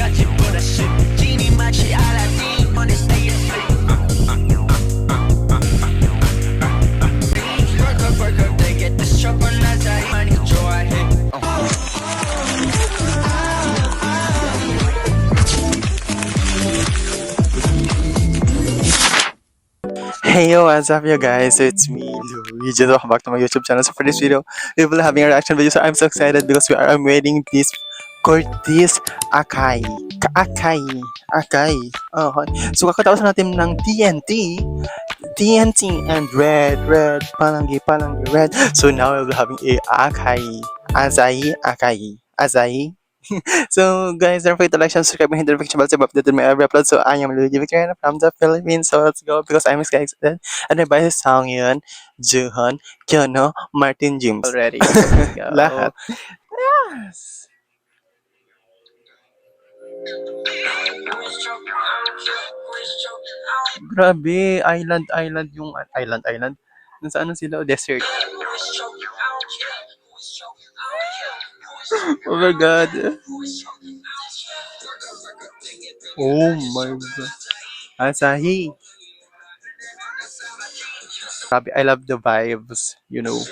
Hey yo, what's up you guys? So it's me, Luigi. Welcome back to my YouTube channel. So for this video, we will having a reaction video. So I'm so excited because I'm waiting this Curtis Akai. Akai. Oh, so kakatapos natin ng TNT and Red, Palanggi, Red. So now we'll be having a Azai. So guys, don't forget to like, share, subscribe, and hit the notification bell to be updated on my every upload. So I am Luigi Victoriano from the Philippines. So let's go because I'm excited. And I buy his song yun, Juhon, Kyono, Martin James. Already. Let's go. Lahat. Yes. Grabe, island yung island. Nasa ano sila? Desert. Oh my god. Oh my god. Asahi. Grabe, I love the vibes, you know.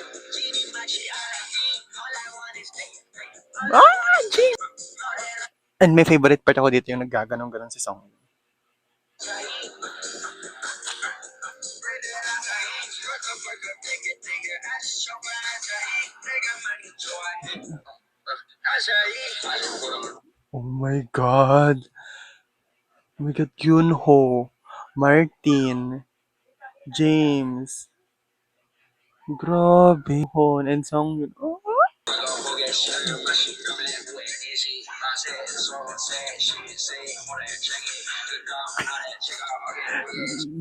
Ah, jeez. And my favorite part ako dito yung naggaganong-ganon si Song. Oh my god. Oh my god, Yunho, Martin, James. Grabe. Hon and Song yun. Oh.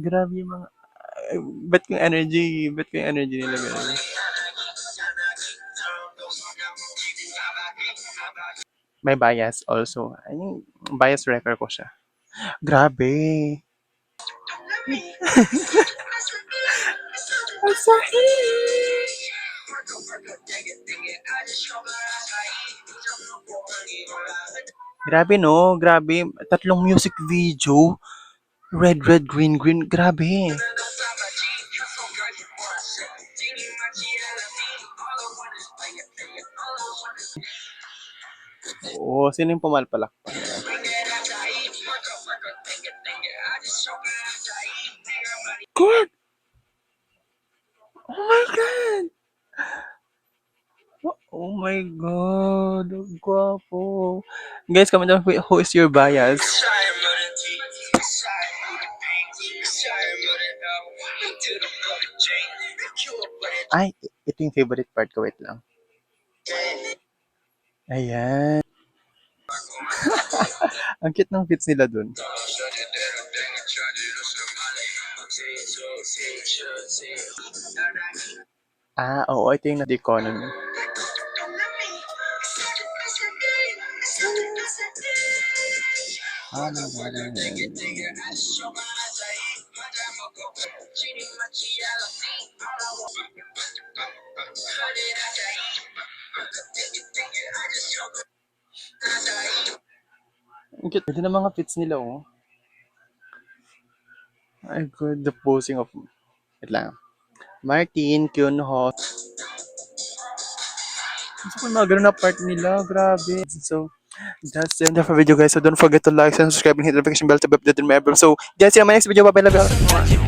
Grabe yung mga ba't yung energy nila ganun? May bias also. Ay, bias wrecker ko siya. Grabe. Asahi. Grabe no, grabe. Tatlong music video. Red, green. Grabe. Oo, sino yung pumalpalak? God! Oh my God! Oh my God! Ang gwapo. Guys, comment down who is your bias? Ay, ito yung favorite part ko. Wait lang. Ayan. Ang cute ng fits nila dun. Ah, oo. Ito yung na-economy. Ang cute. Ito na mga fits nila, oh. Ay, good. The posing of... Wait lang. Martin, Kyunho. Gusto ko mga ganun na part nila. Grabe. So, that's the end of the video, guys. So, don't forget to like and subscribe and hit the notification bell to be updated on my episode. So, guys, see you in my next video. Bye-bye. Love you.